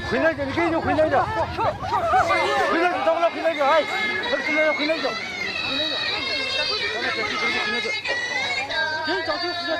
回来着，你赶紧回来着，回来就到了，回来着，哎，回来着，这早就回来，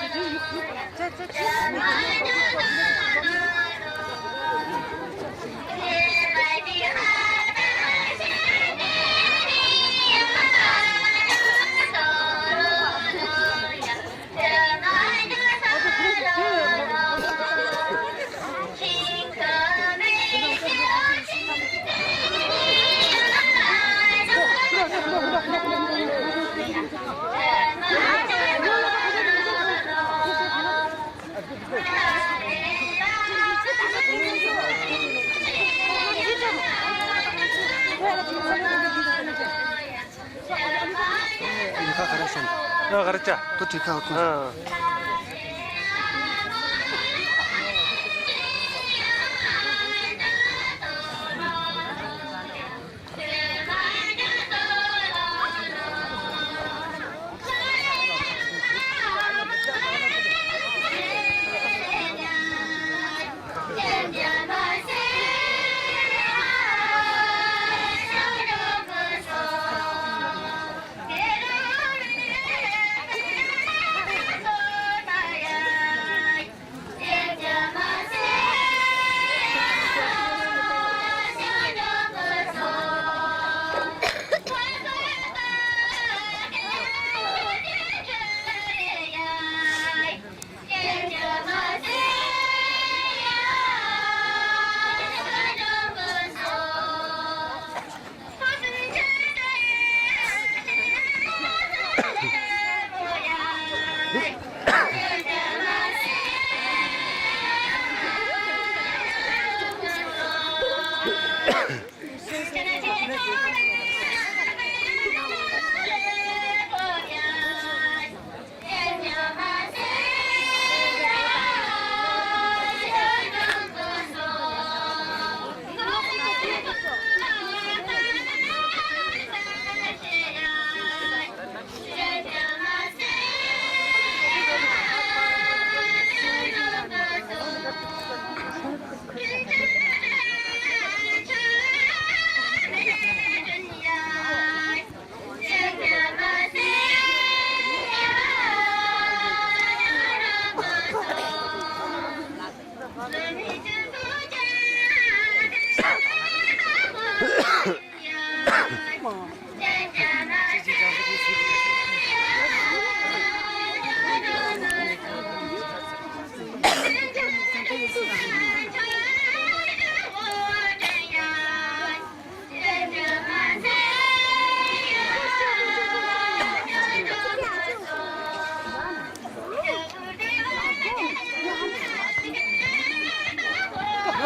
가르쳐. 또 뒤가 없고.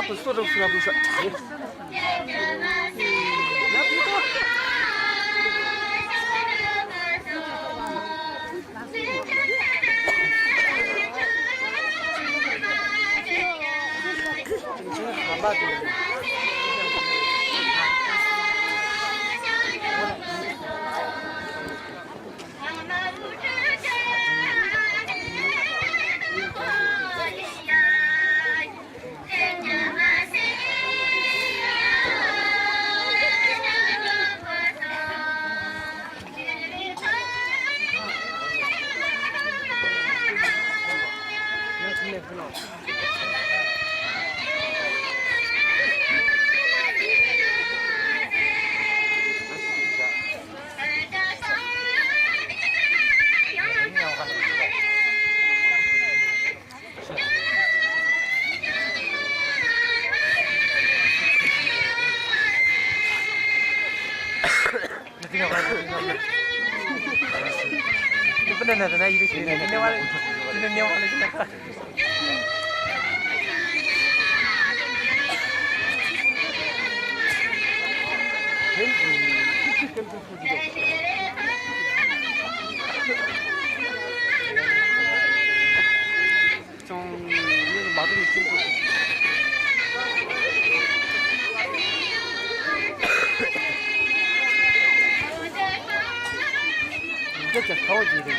不说这事不说。benar-benar itu sih. Ini wala kita. 좀 이거 마들이 좀 진짜 더워지네.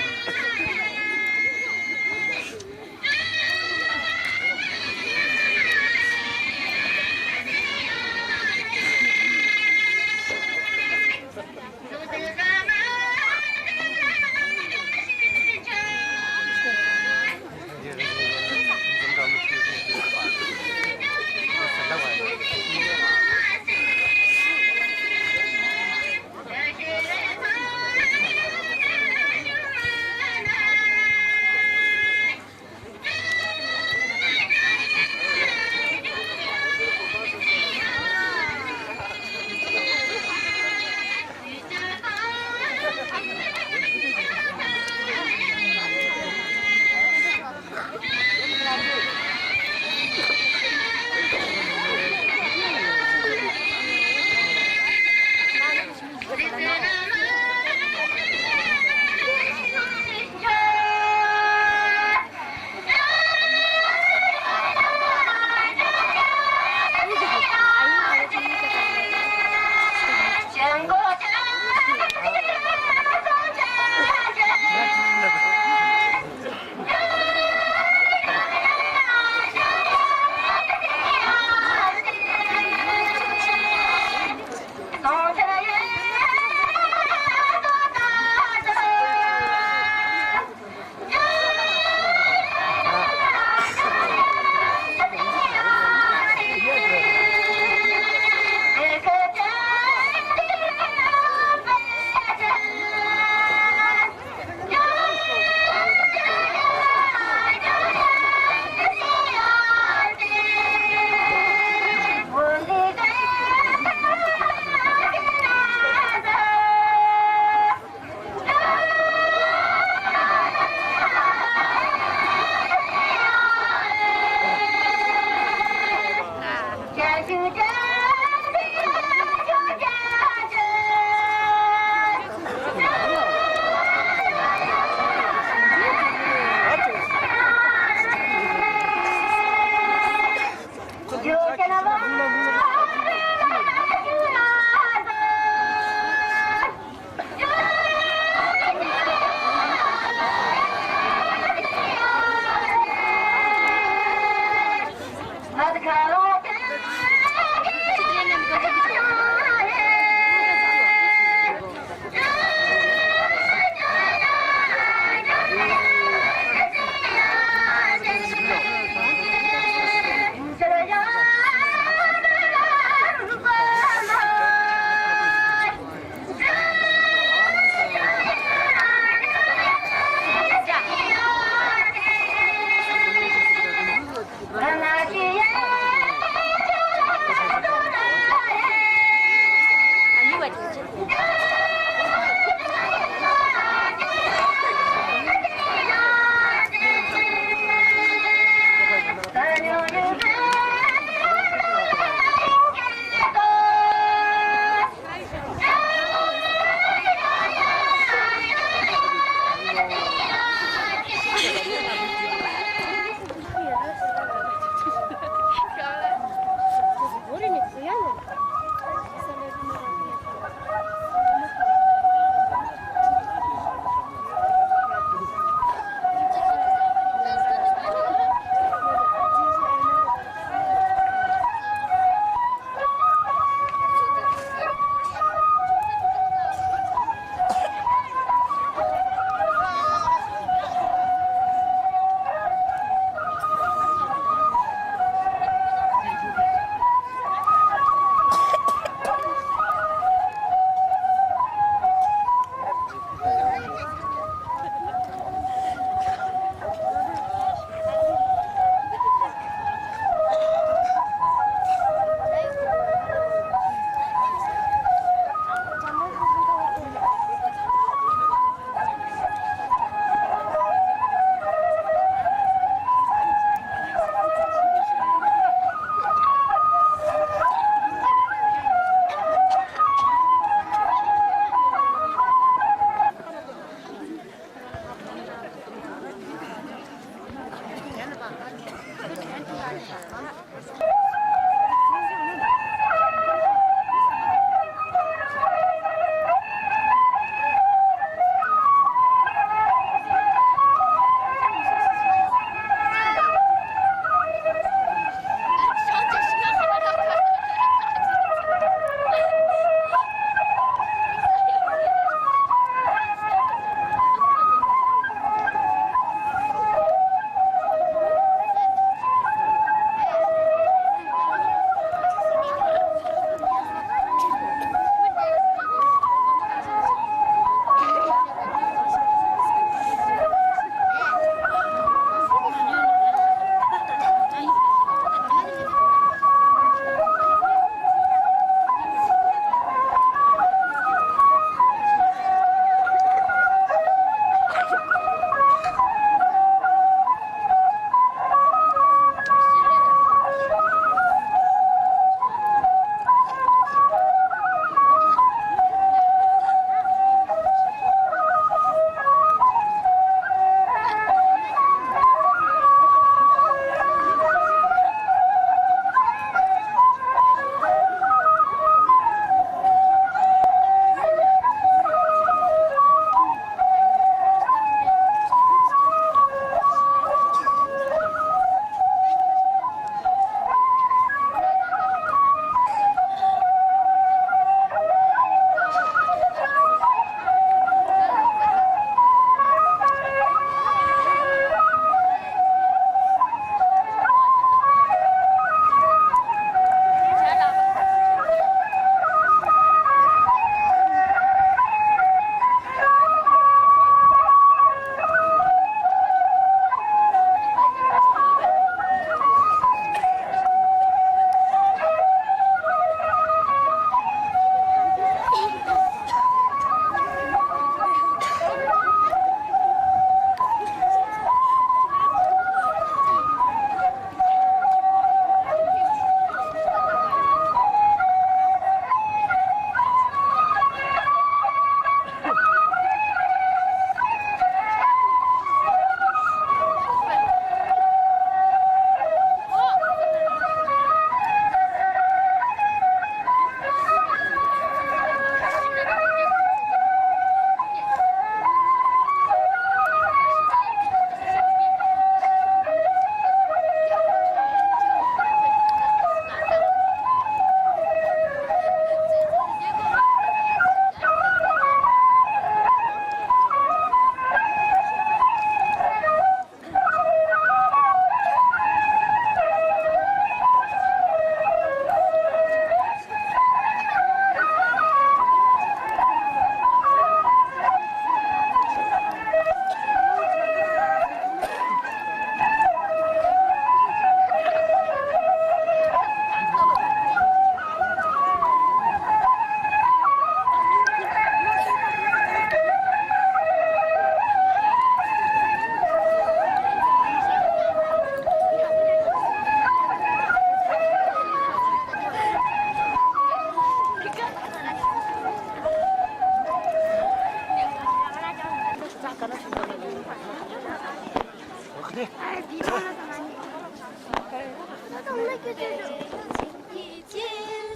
一金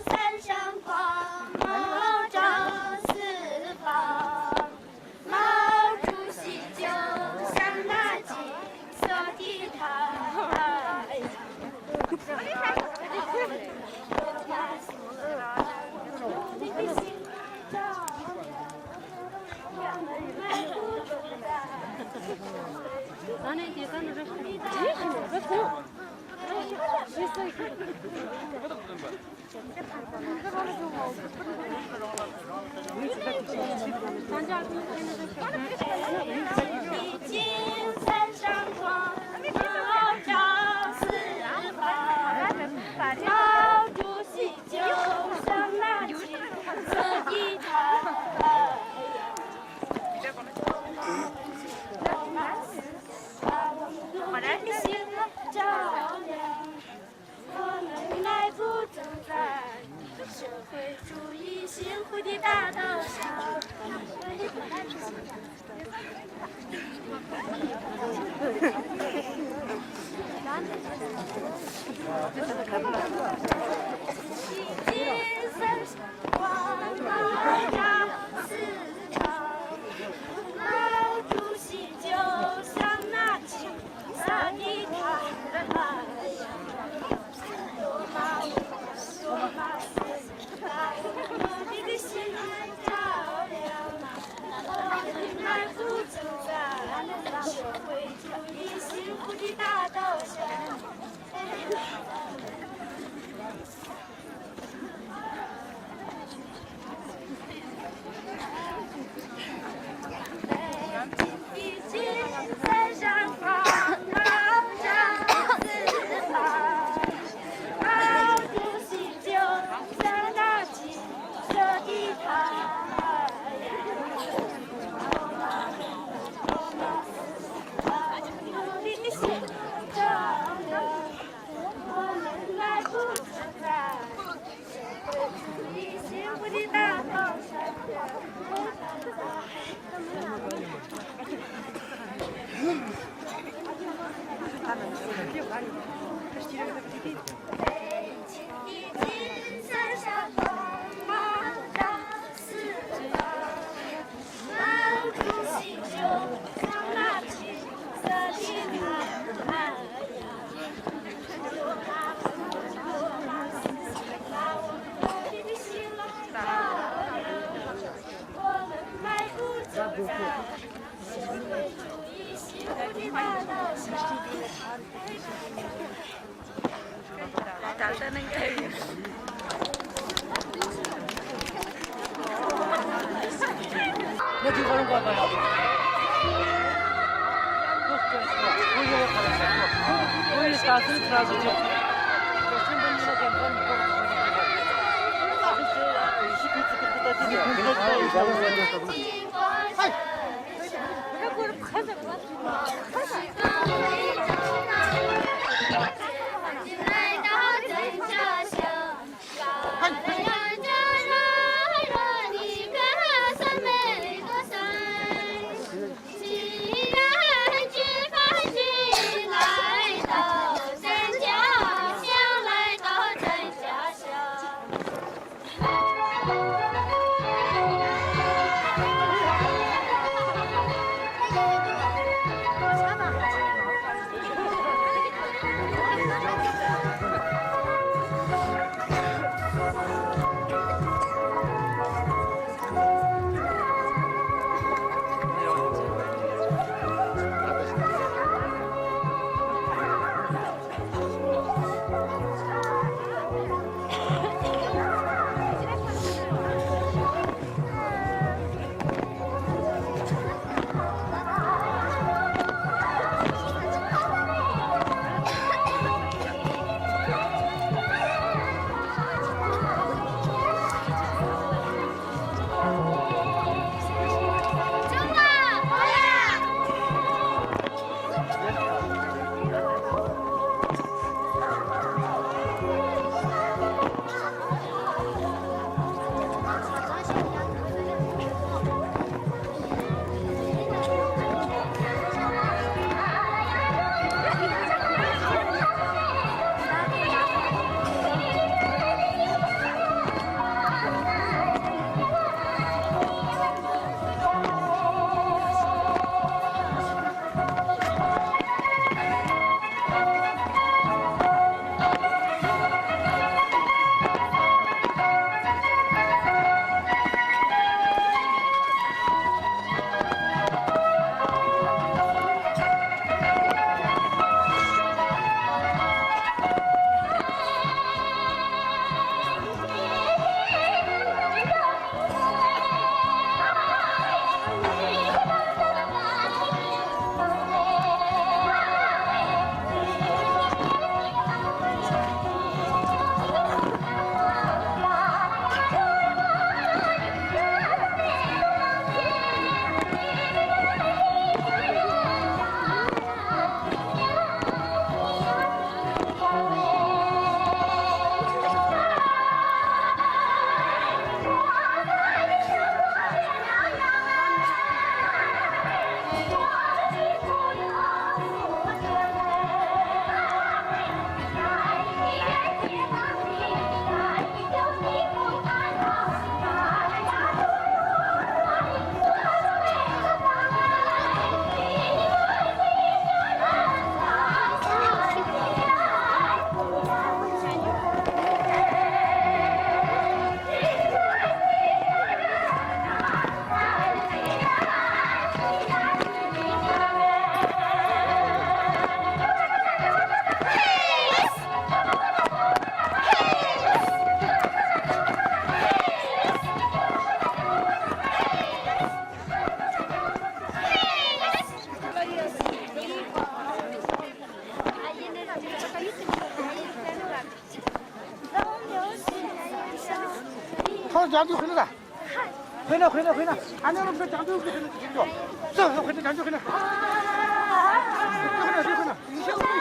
三上光，毛照四方。毛主席就像那金色的太阳。一金三上光，毛照四方。毛主席就像那金色的太阳。我们的心照亮，我们迈步走在社会主义幸福的大道上。金三光，毛照四方。毛主席就像那金色的太阳，多么我们的心照亮，我们迈步走在社会主义幸福的大道上。一金三上光，毛照四方。毛主席就像那金色的太阳，努力的心照亮，我们迈步走在社会主义幸福的大道上。一金三上光，毛照四方。毛主席就像那金色的太阳，努力的心照亮，我们迈步走在社会主义幸福的大道上。나 지금 가는 거 봐요. 거기 가서 들어가서来到真家乡，高原着热热的歌声美多山。既然举发军来到真家乡，来到真家乡。讲究回来了，回来，俺那个讲究回来了，走，回来讲究回来，回来，你先回来。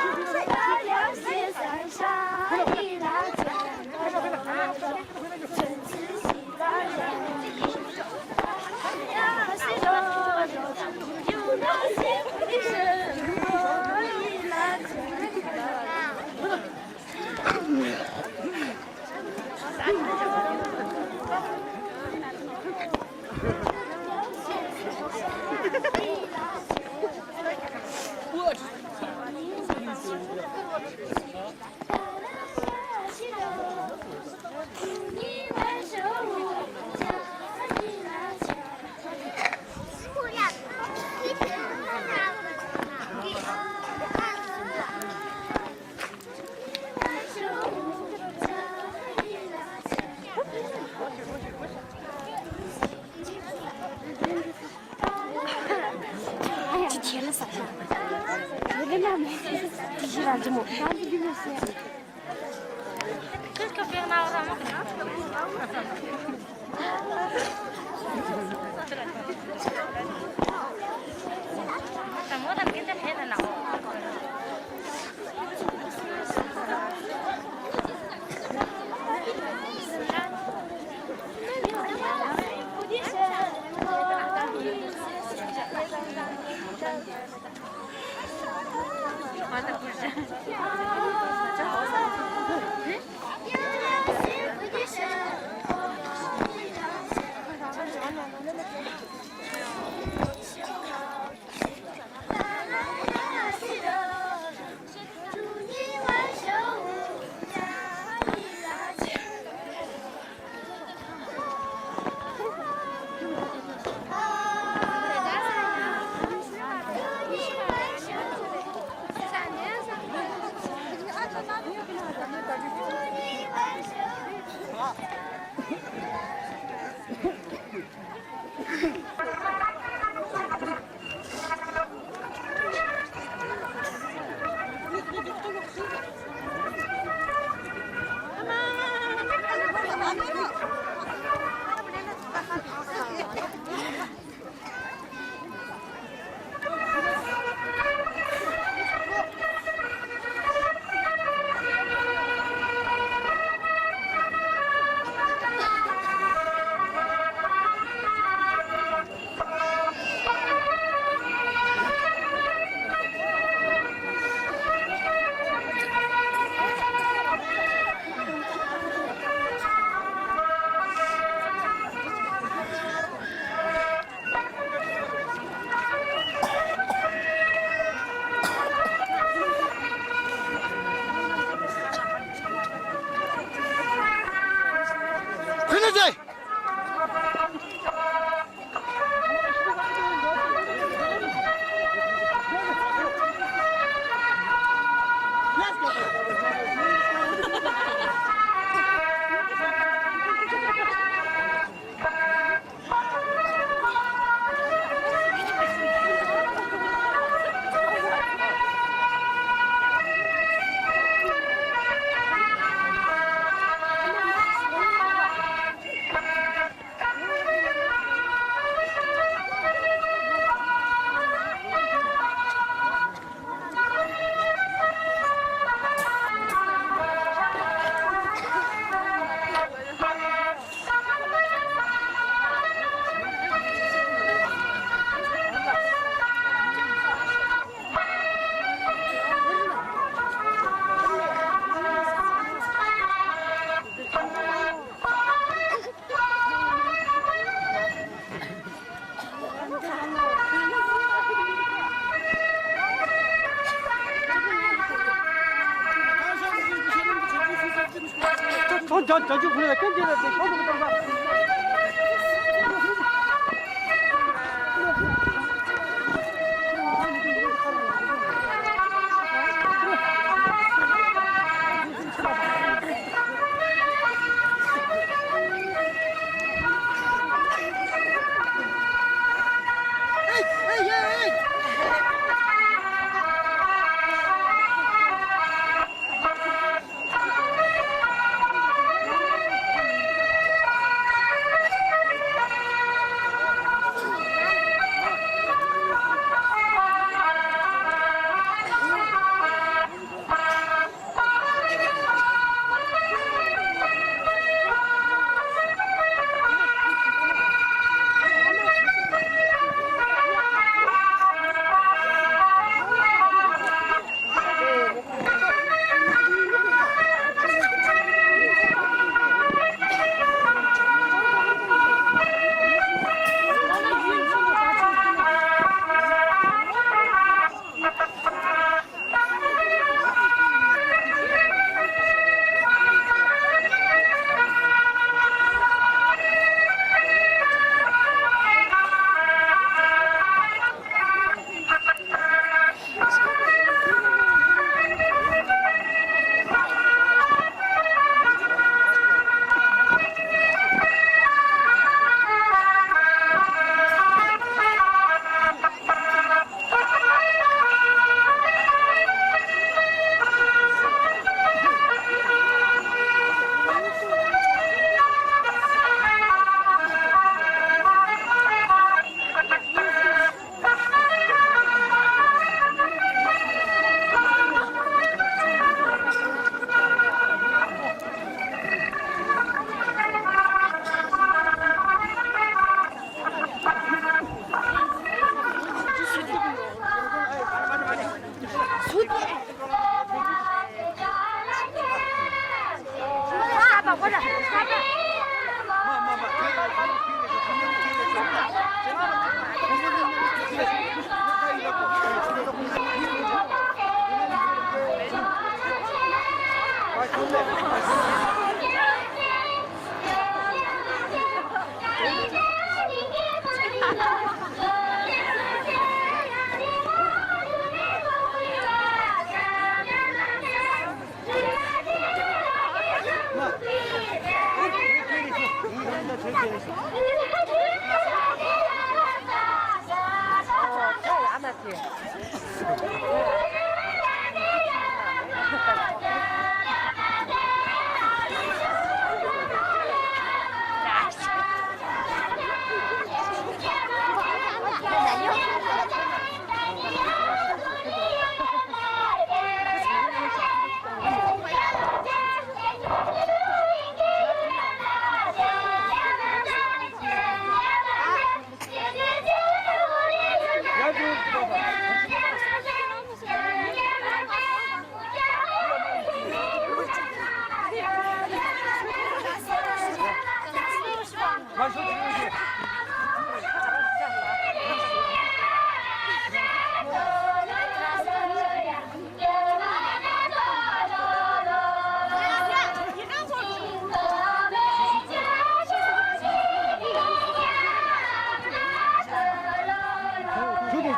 这就回来，跟进来，这小动作。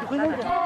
누굽니까?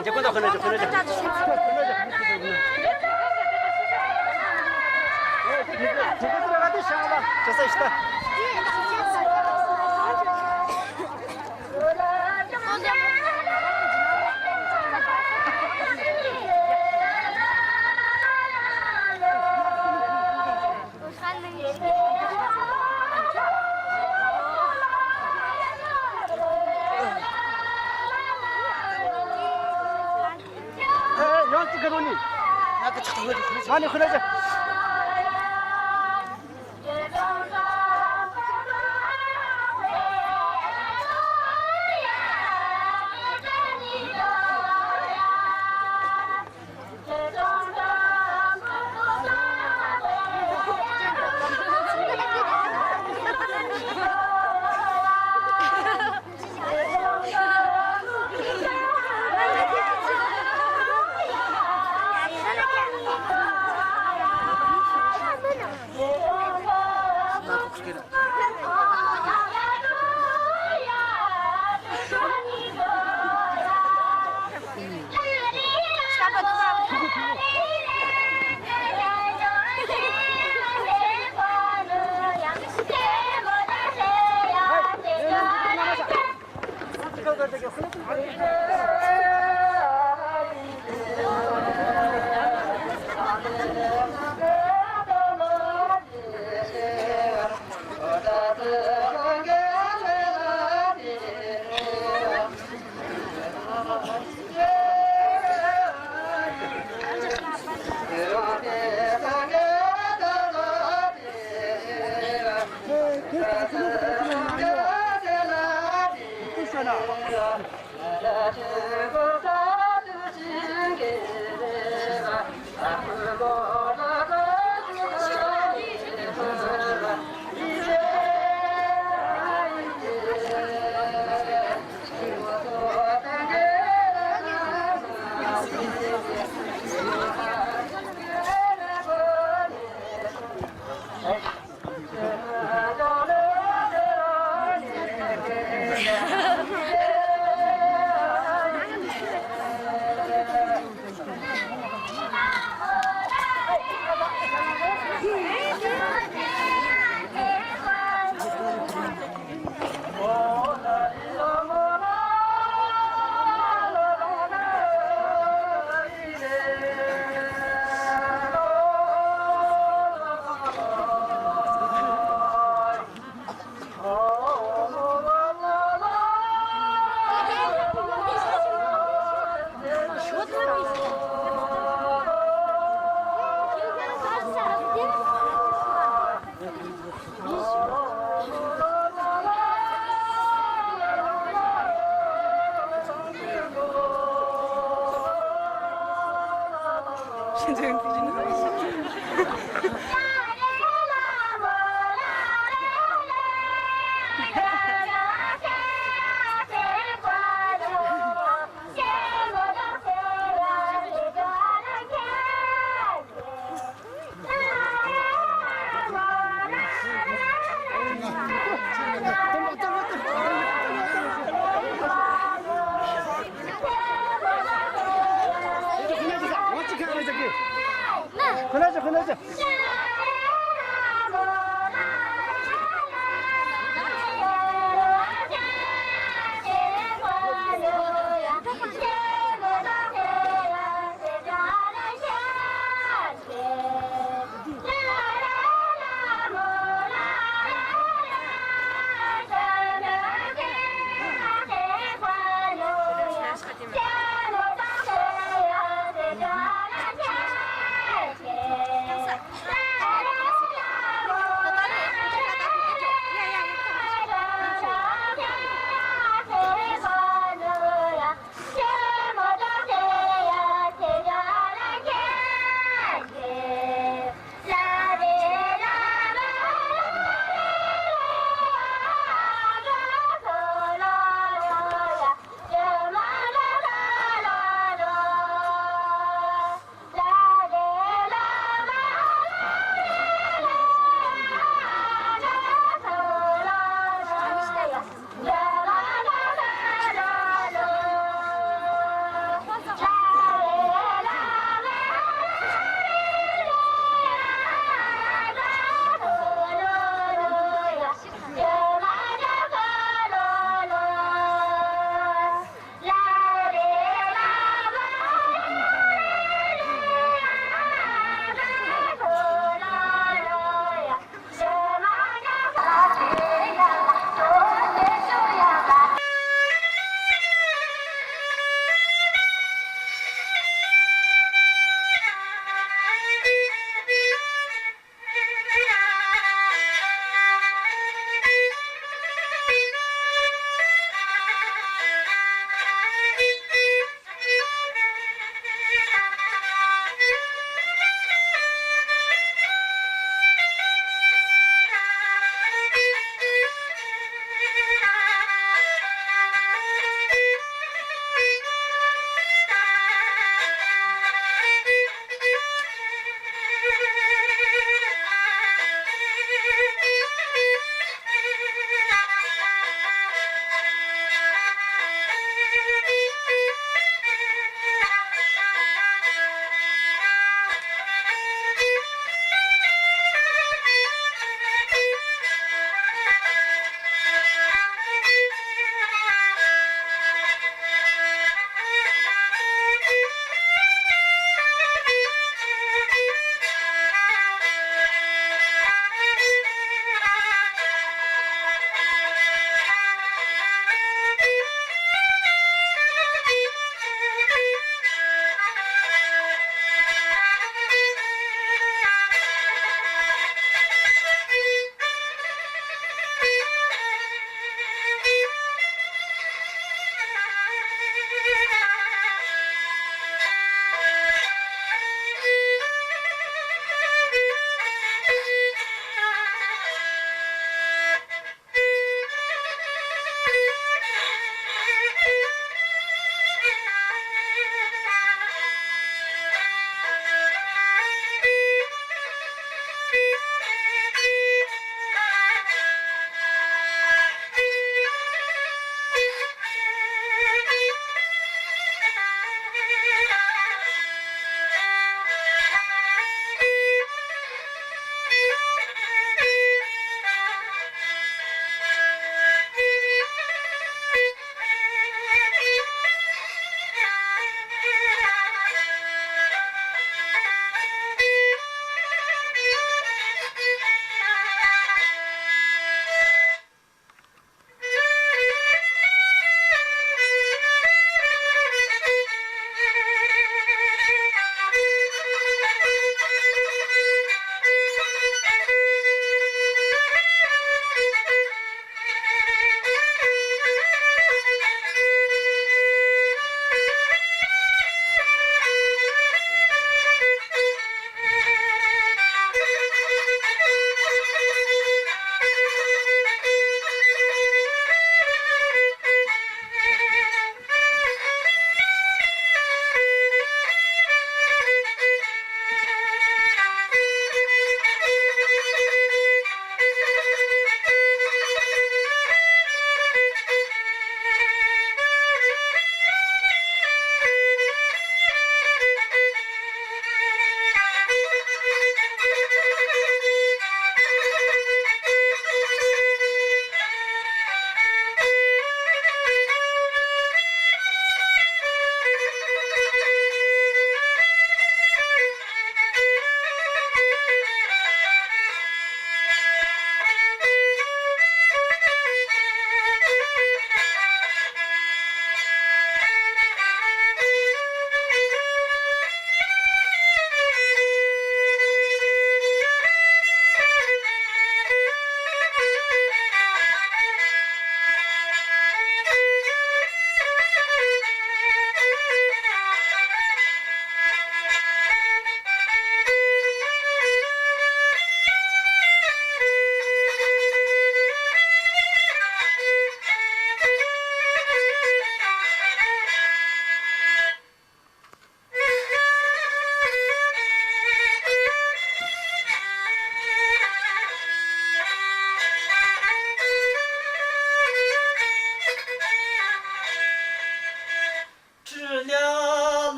이제 끊어 끊어줘. 들어가도 시원하다. 됐어 있다. 영수 그러니. 나도 잠깐 많이 흔하자.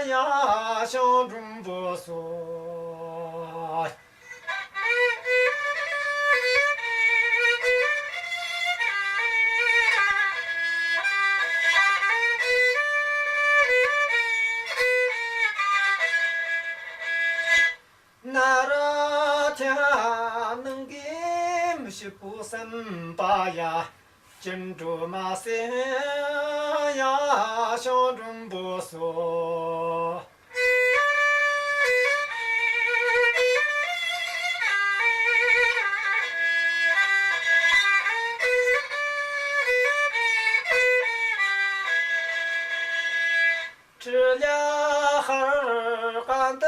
呀，乡中不说。那热天能给么是不生把呀？金竹马山呀，乡中不说。这俩孩儿干的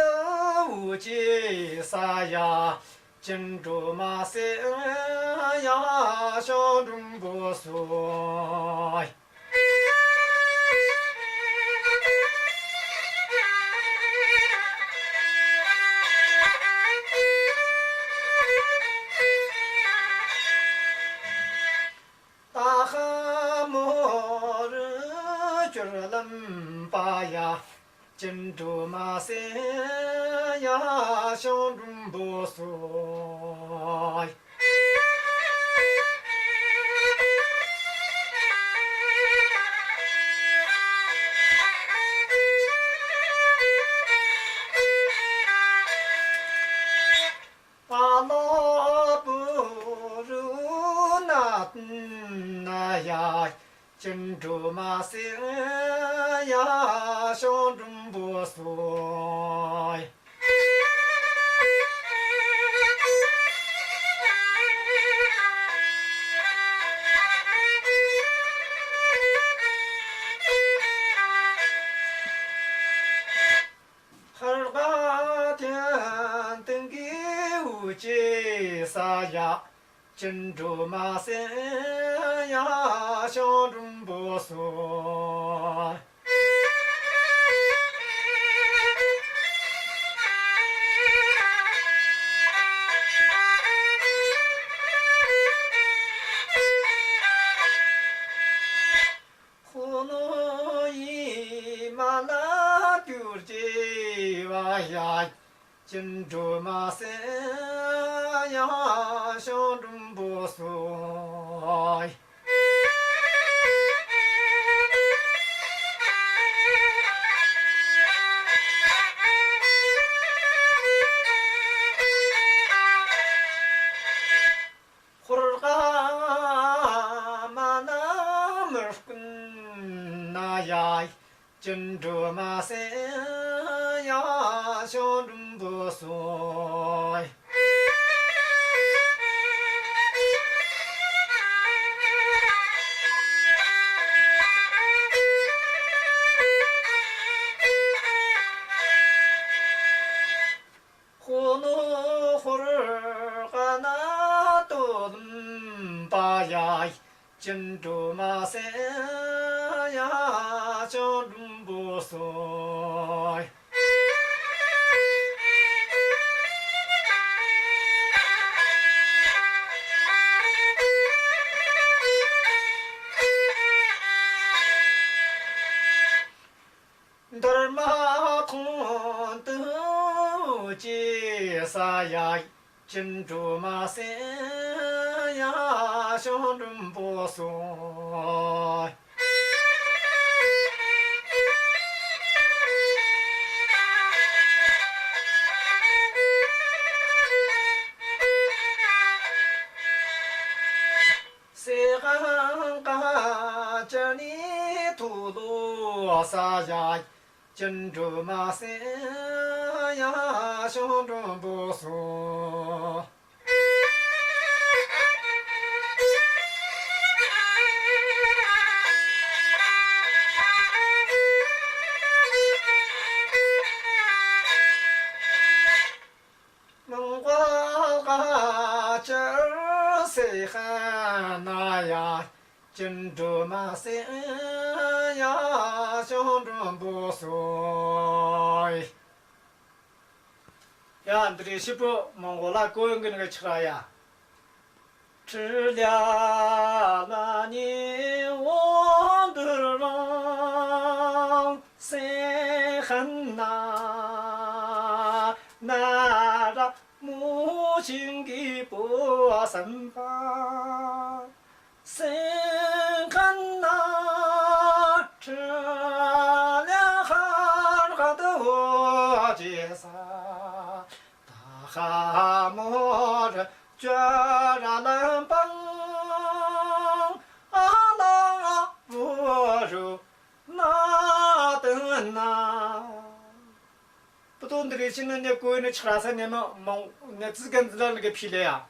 无计啥呀？金竹马山呀，乡中不说。大汉末日觉儿冷巴呀，金竹马山呀，乡中不说。大老不如那呀，金竹马山呀，乡中不说。孩儿个天等给无计啥呀？金竹马山呀，乡中不说。呼噜一马拉丢的哇呀，金竹马山呀，乡中不说。呼儿个马那么滚那呀，金竹马山呀，乡中不说。呼噜呼儿个那多巴呀，金竹马山呀，乡中不说。德儿马通都结啥呀？金竹马山呀，乡中不说。谁喊嘎这里吐露啥呀？金竹马山呀，乡中不说。蒙瓜嘎这儿谁喊那呀？金竹马山呀，乡中不说。呀，这里是不蒙我那个人那个吃了呀？吃了那年我的郎， 생한나 나라 무신기 보선바 생한나 저량하도 제사 다하모르 쥐라는 방 아나 부루 나든나 부돈들이 내 고인을 찾아서 내면 내 지간들에게 필요야.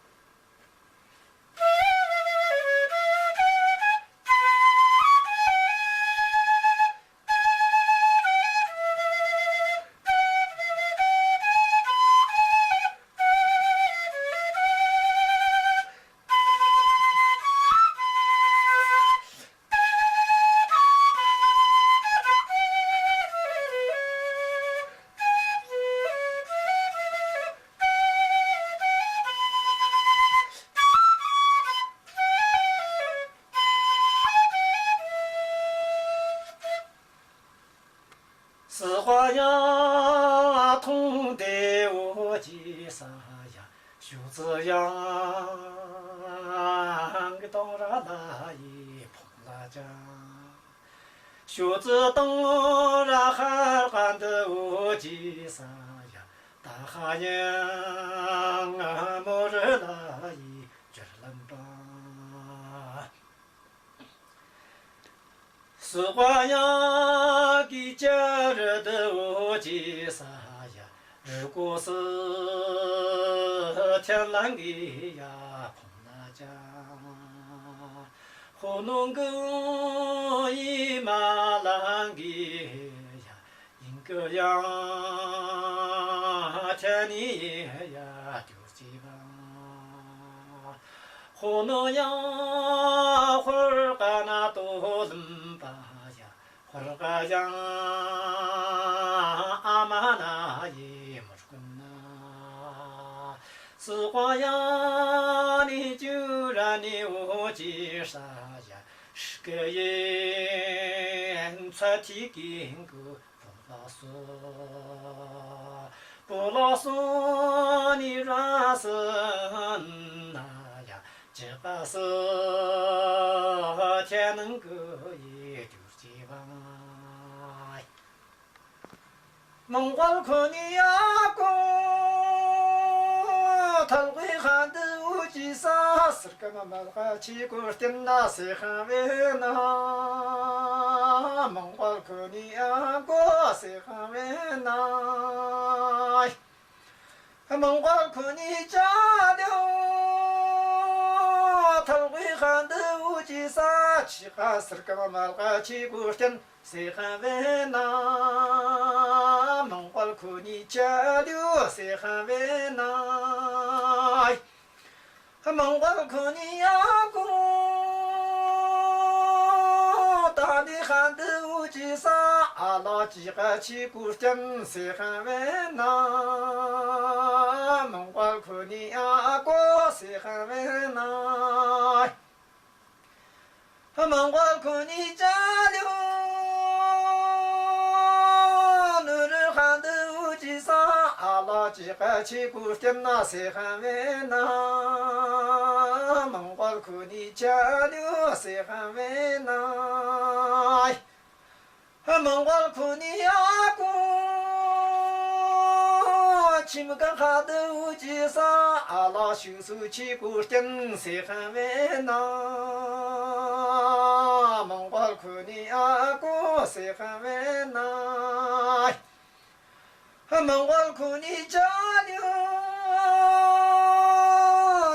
四花呀，同得我吉萨呀，修子样个当然那一碰那家，修子当然还得我吉萨呀，大哈样啊，莫人那一觉人吧。四花呀，给家人的我吉萨呀，如果是天蓝的呀，碰那家，和农个一马兰的呀，应个呀，天里呀，丢鸡巴。和农呀，花儿干那多冷吧呀，花儿干呀，阿妈那也没出呐。四花呀，你就让你我介绍呀，是个人出题经过不老说，不老说你软是呐。这把是天能够也丢鸡巴，蒙古可尼亚公，他会喊的无计啥，是个嘛嘛个起锅点那谁喊为那，蒙古可尼亚公谁喊为那，蒙古可尼家了。他会喊的无计啥，起哈是个嘛嘛个起锅点，谁喊为那？蒙古可尼家了，谁喊为那？蒙古可尼亚公，大的喊的无计啥，阿拉几个起锅点，谁喊为那？蒙古可尼亚公，谁喊为那？蒙古可尼家了，女人喊的无计啥，阿拉几个起锅点那谁喊为那？蒙古可尼家了，谁喊为那？蒙古可尼亚公。起木干哈的无计啥，阿拉修手起锅点，谁喊为那？蒙古可尼亚公，谁喊为那？蒙古可尼家了，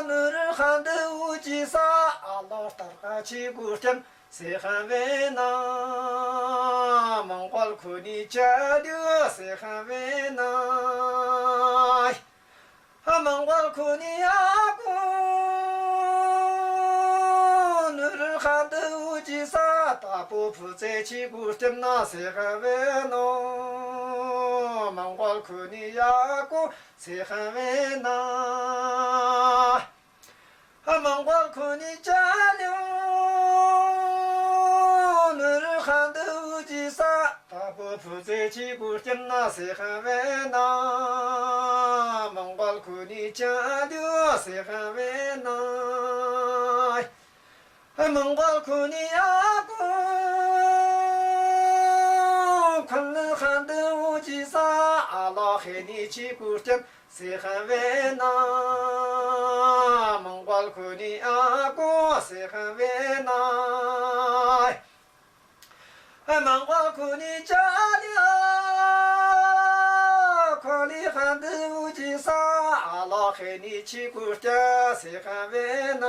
女人喊的无计啥，阿拉打哈起锅点，谁喊为那？蒙古可尼家了，谁喊为那？蒙古可尼亚公，女人喊的无计啥，大婆婆在起锅点那谁喊为那？蒙古可尼亚公，谁喊为那？蒙古可尼家了，女人喊的无计啥，大婆 부재지구 잼나세하베나 몽골군이 자료세하베나 몽골군이 아고 컬르한드 우지사 알라헤니 지구 잼세하베나 몽골군이 아고 세하베나 몽골군이 자려 콜리한드 우지사 알라헤니 지구자 세하베나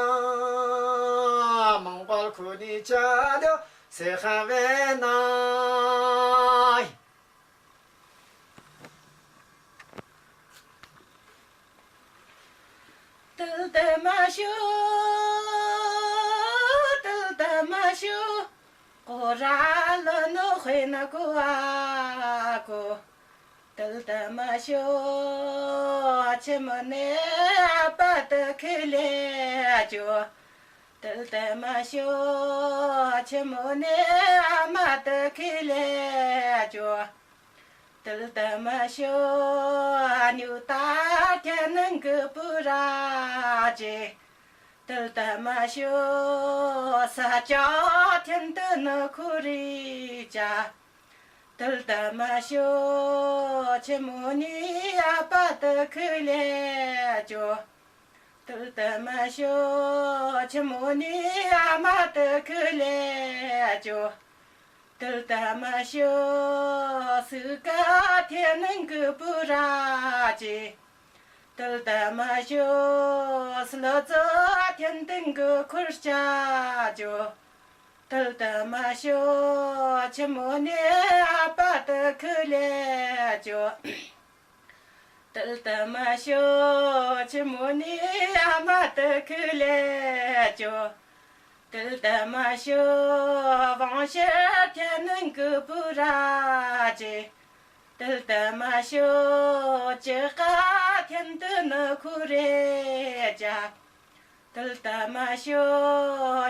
몽골군이 자려 세하베나 뜰때마쇼 뜰때마쇼 고라르노 회나고아고 뜰때마쇼 아침에 아빠도 길래줘 뜰때마쇼 아침에 아마도 길래줘 뜰때마쇼 뉴타 되는 그 부라지 뜰때마쇼 사자 텐드는 구리자 뜰때마쇼 제모니 아빠도 그래줘 뜰때마쇼 제모니 아마도 그래줘 뜰때마쇼 스가 되는 그 부라지 뜰때마쇼 슬러져 텐든 그 굴자죠 뜰때마쇼 제모니 아빠도 그래줘 뜰때마쇼 제모니 아마도 그래줘 뜰때마쇼 왕셔 되는 그 부라지 뜰때마쇼 제가 텐드는 구래자 뜰때마쇼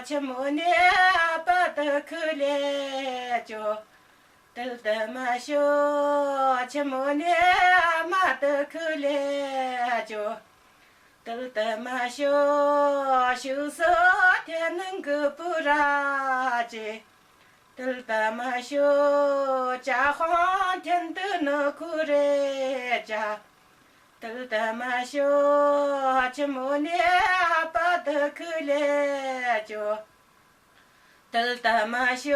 제모니 아빠도 그래줘 뜰때마쇼 제모니 아마도 그래줘 뜰때마쇼 슈서 되는 그 부라지 뜰때마쇼 자황 텐드는 구래자 뜰때마쇼 제모니 아빠도 그래줘 뜰때마쇼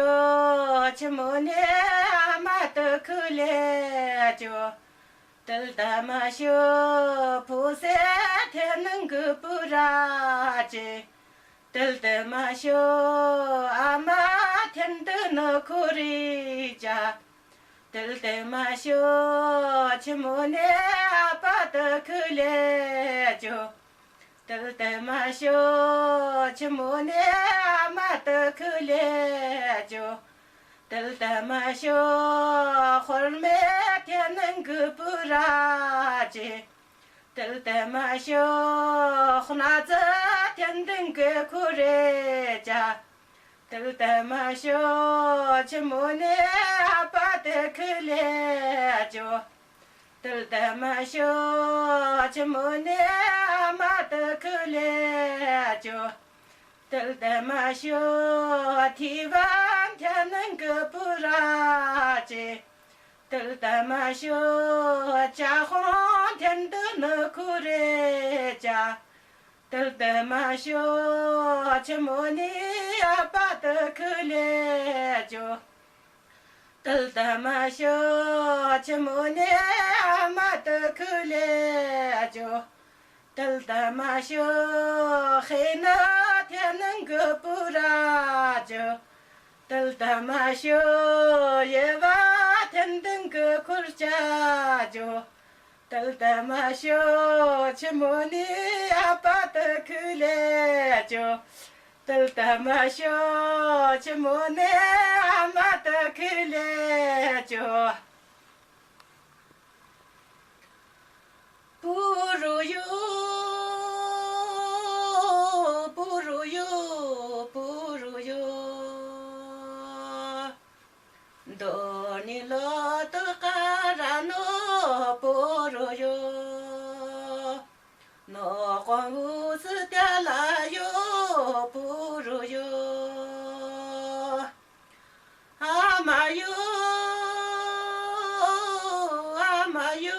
제모니 아마도 그래줘 뜰때마쇼 부세 되는 그 부라지 뜰때마쇼 아마 텐드는 구리자 뜰때마쇼 제모니 아빠도 그래줘 뜰때마쇼 제모니 아마도 그래줘 뜰때마쇼 홀매 되는 그 부라지 뜰때마쇼 혼나서 텐든 그 구래자 뜰때마쇼 제모니 아빠도 그래줘 뜰때마쇼 제모니 아마도 그래줘 뜰때마쇼 티방 되는 그 부라지 뜰때마쇼 자홍 텐드는 구래자 뜰때마쇼 제모니 아빠도 그래줘 뜰때마쇼 제모니 아마도 그래줘 뜰때마쇼 해나 되는 그 부라져 뜰때마쇼 예와 텐든 그 굴자죠 뜰때마쇼 제모니 아빠도 그래줘 뜰때마쇼 제모니 아마도 그래줘 부르유 부르유 부르유 너니로 荒屋子点了哟，不如哟，阿妈哟，阿妈哟，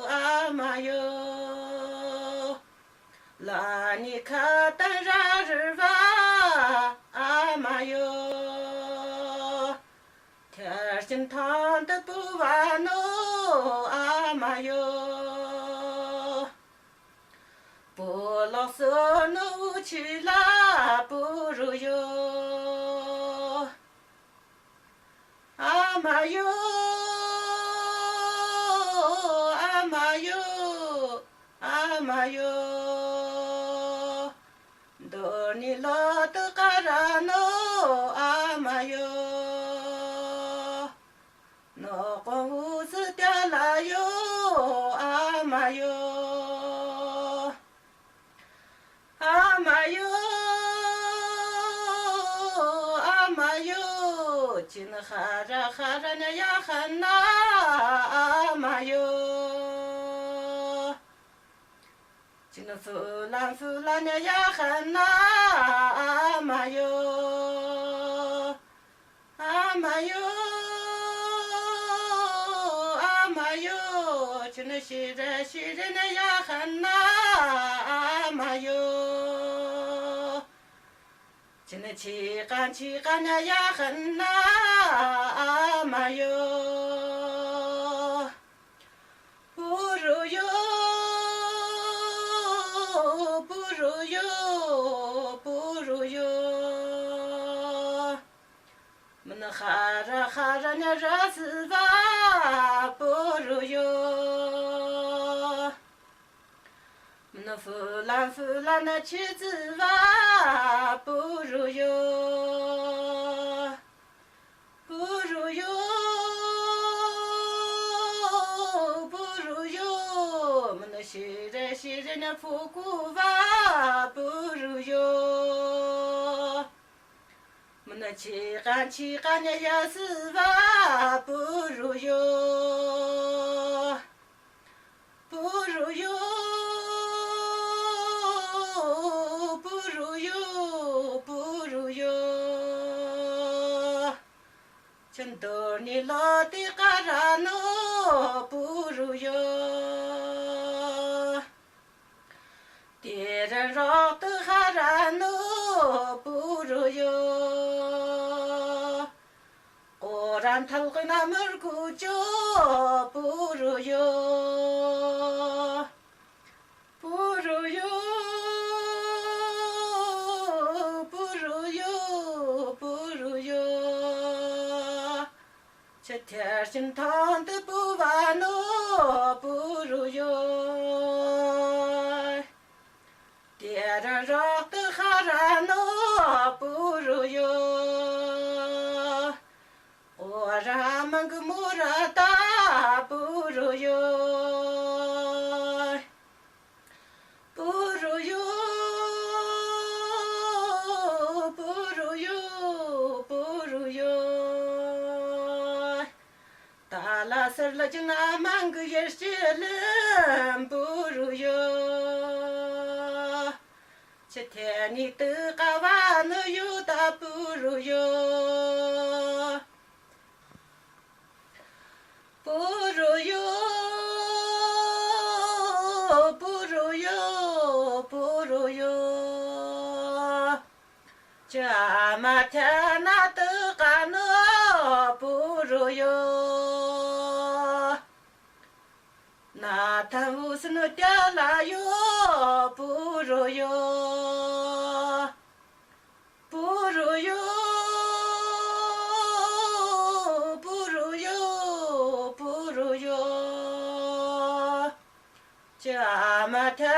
阿妈哟，拉你看灯啥日吧，阿妈哟，天儿心烫的不完喽，阿妈哟。不老色弄去啦，不如哟，阿妈哟，阿妈哟，阿妈哟，多你老的嘎然喽，阿妈哟，那光屋子掉了哟，阿妈哟。阿妈哟，阿妈哟，今哈ra那呀喊呐，阿妈哟，今富兰那呀喊呐，阿妈哟，阿妈哟，阿妈哟，今西人那呀喊呐，阿妈哟。今起干那呀很呐，阿妈哟，不如哟，不如哟，不如哟，们那哈ra那热死吧，不如哟。那富兰那妻子吧，不如哟，不如哟，不如哟，们那西人那富姑吧，不如哟，们那气干那呀死吧，不如哟，不如哟。真多你老的嘎然喽，不如哟。别人绕的哈然喽，不如哟。果然他会那么古旧，不如哟，不如哟。这天心烫的不完喽，不如哟。别人绕的哈然喽，不如哟。我让们个木热大，不如哟，不如哟，不如哟，不如哟。大拉丝了就那满个也是人，不如哟。这天你的嘎哇那有大不如哟，不如哟，不如哟，不如哟。这么天那的嘎那不如哟。那贪污是那掉了哟，不如哟，不如哟，不如哟，不如哟。这么天